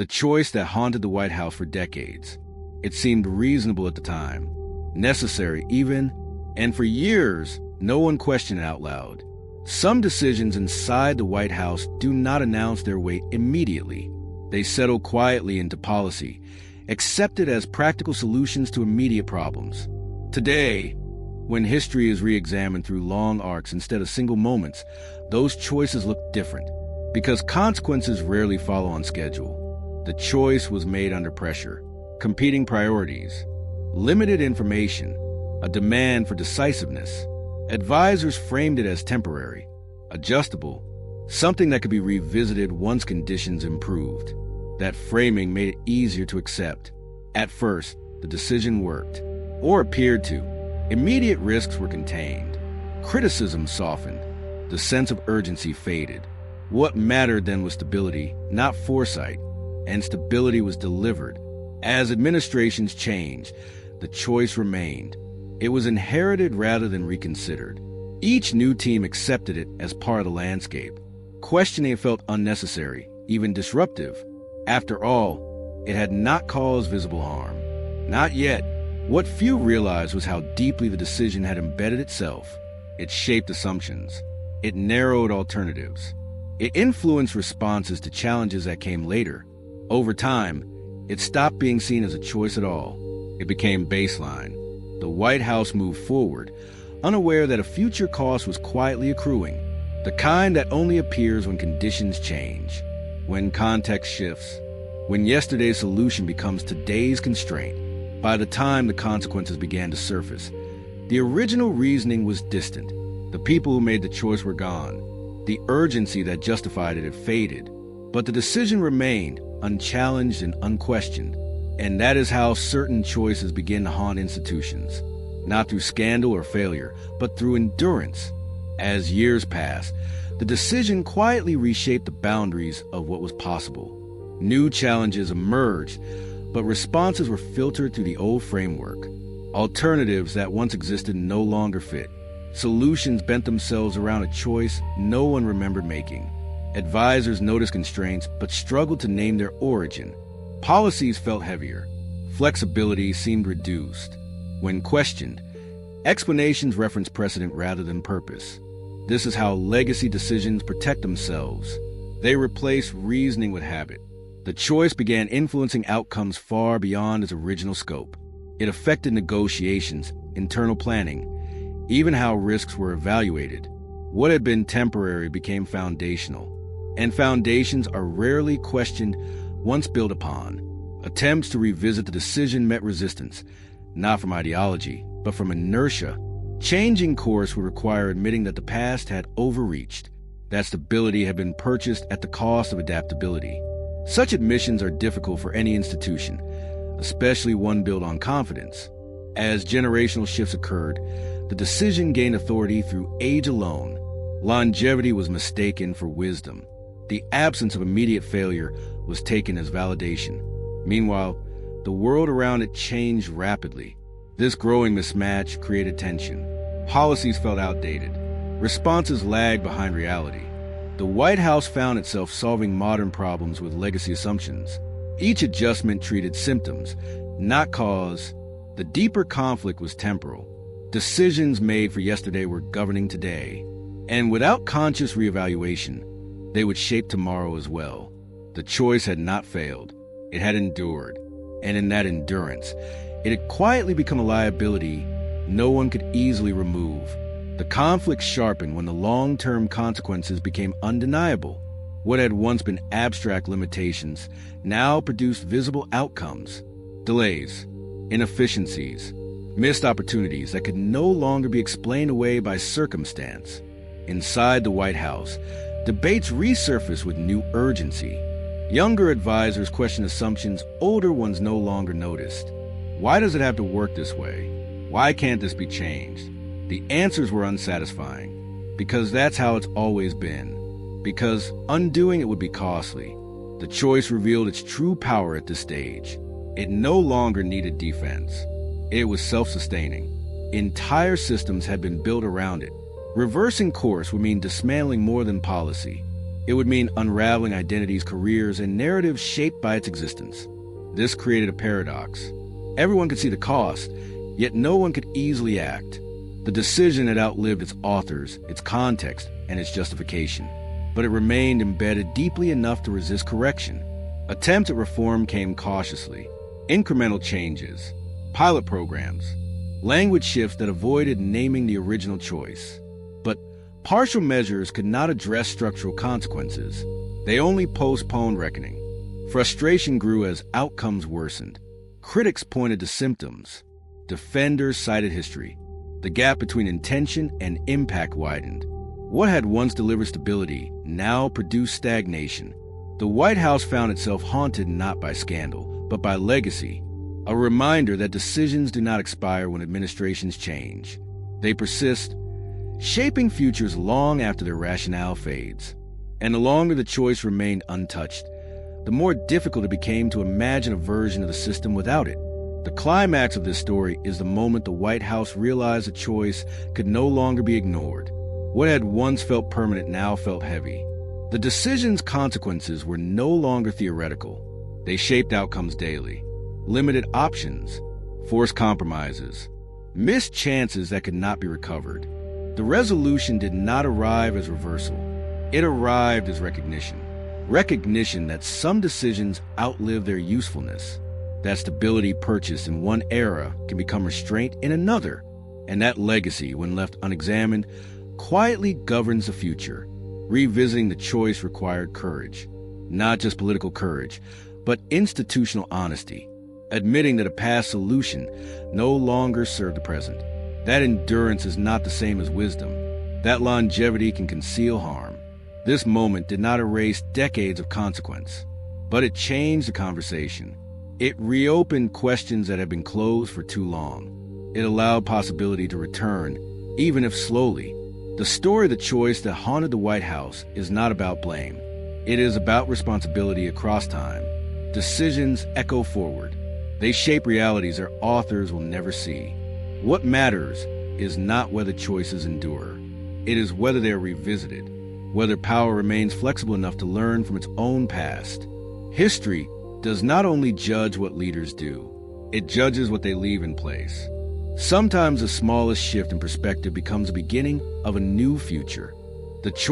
the choice that haunted the White House for decades. It seemed reasonable at the time, necessary even, and for years, no one questioned it out loud. Some decisions inside the White House do not announce their weight immediately. They settle quietly into policy, accepted as practical solutions to immediate problems. Today, when history is re-examined through long arcs instead of single moments, those choices look different, because consequences rarely follow on schedule. The choice was made under pressure, competing priorities, limited information, a demand for decisiveness. Advisors framed it as temporary, adjustable, something that could be revisited once conditions improved. That framing made it easier to accept. At first, the decision worked, or appeared to. Immediate risks were contained. Criticism softened. The sense of urgency faded. What mattered then was stability, not foresight, and stability was delivered. As administrations changed, the choice remained. It was inherited rather than reconsidered. Each new team accepted it as part of the landscape. Questioning it felt unnecessary, even disruptive. After all, it had not caused visible harm. Not yet. What few realized was how deeply the decision had embedded itself. It shaped assumptions. It narrowed alternatives. It influenced responses to challenges that came later. Over time, it stopped being seen as a choice at all. It became baseline. The White House moved forward, unaware that a future cost was quietly accruing, the kind that only appears when conditions change, when context shifts, when yesterday's solution becomes today's constraint. By the time the consequences began to surface, the original reasoning was distant. The people who made the choice were gone. The urgency that justified it had faded, but the decision remained unchallenged and unquestioned. And that is how certain choices begin to haunt institutions, not through scandal or failure, but through endurance. As years passed, the decision quietly reshaped the boundaries of what was possible. New challenges emerged, but responses were filtered through the old framework. Alternatives that once existed no longer fit. Solutions bent themselves around a choice no one remembered making. Advisors noticed constraints, but struggled to name their origin. Policies felt heavier. Flexibility seemed reduced. When questioned, explanations referenced precedent rather than purpose. This is how legacy decisions protect themselves. They replace reasoning with habit. The choice began influencing outcomes far beyond its original scope. It affected negotiations, internal planning, even how risks were evaluated. What had been temporary became foundational, and foundations are rarely questioned once built upon. Attempts to revisit the decision met resistance, not from ideology, but from inertia. Changing course would require admitting that the past had overreached, that stability had been purchased at the cost of adaptability. Such admissions are difficult for any institution, especially one built on confidence. As generational shifts occurred, the decision gained authority through age alone. Longevity was mistaken for wisdom. The absence of immediate failure was taken as validation. Meanwhile, the world around it changed rapidly. This growing mismatch created tension. Policies felt outdated. Responses lagged behind reality. The White House found itself solving modern problems with legacy assumptions. Each adjustment treated symptoms, not cause. The deeper conflict was temporal. Decisions made for yesterday were governing today. And without conscious reevaluation, they would shape tomorrow as well. The choice had not failed. It had endured. And in that endurance, it had quietly become a liability no one could easily remove. The conflict sharpened when the long-term consequences became undeniable. What had once been abstract limitations now produced visible outcomes. Delays, inefficiencies, missed opportunities that could no longer be explained away by circumstance. Inside the White House, debates resurfaced with new urgency. Younger advisors questioned assumptions older ones no longer noticed. Why does it have to work this way? Why can't this be changed? The answers were unsatisfying, because that's how it's always been. Because undoing it would be costly. The choice revealed its true power at this stage. It no longer needed defense. It was self-sustaining. Entire systems had been built around it. Reversing course would mean dismantling more than policy. It would mean unraveling identities, careers, and narratives shaped by its existence. This created a paradox. Everyone could see the cost, yet no one could easily act. The decision had outlived its authors, its context, and its justification. But it remained embedded deeply enough to resist correction. Attempts at reform came cautiously. Incremental changes, pilot programs, language shifts that avoided naming the original choice. But partial measures could not address structural consequences. They only postponed reckoning. Frustration grew as outcomes worsened. Critics pointed to symptoms. Defenders cited history. The gap between intention and impact widened. What had once delivered stability now produced stagnation. The White House found itself haunted not by scandal, but by legacy, a reminder that decisions do not expire when administrations change. They persist, shaping futures long after their rationale fades. And the longer the choice remained untouched, the more difficult it became to imagine a version of the system without it. The climax of this story is the moment the White House realized a choice could no longer be ignored. What had once felt permanent now felt heavy. The decision's consequences were no longer theoretical. They shaped outcomes daily. Limited options, forced compromises, missed chances that could not be recovered. The resolution did not arrive as reversal. It arrived as recognition. Recognition that some decisions outlive their usefulness. That stability purchased in one era can become restraint in another. And that legacy, when left unexamined, quietly governs the future. Revisiting the choice required courage. Not just political courage, but institutional honesty. Admitting that a past solution no longer served the present. That endurance is not the same as wisdom. That longevity can conceal harm. This moment did not erase decades of consequence, but it changed the conversation. It reopened questions that had been closed for too long. It allowed possibility to return, even if slowly. The story of the choice that haunted the White House is not about blame. It is about responsibility across time. Decisions echo forward. They shape realities their authors will never see. What matters is not whether choices endure. It is whether they are revisited, whether power remains flexible enough to learn from its own past. History does not only judge what leaders do, it judges what they leave in place. Sometimes the smallest shift in perspective becomes the beginning of a new future. The choice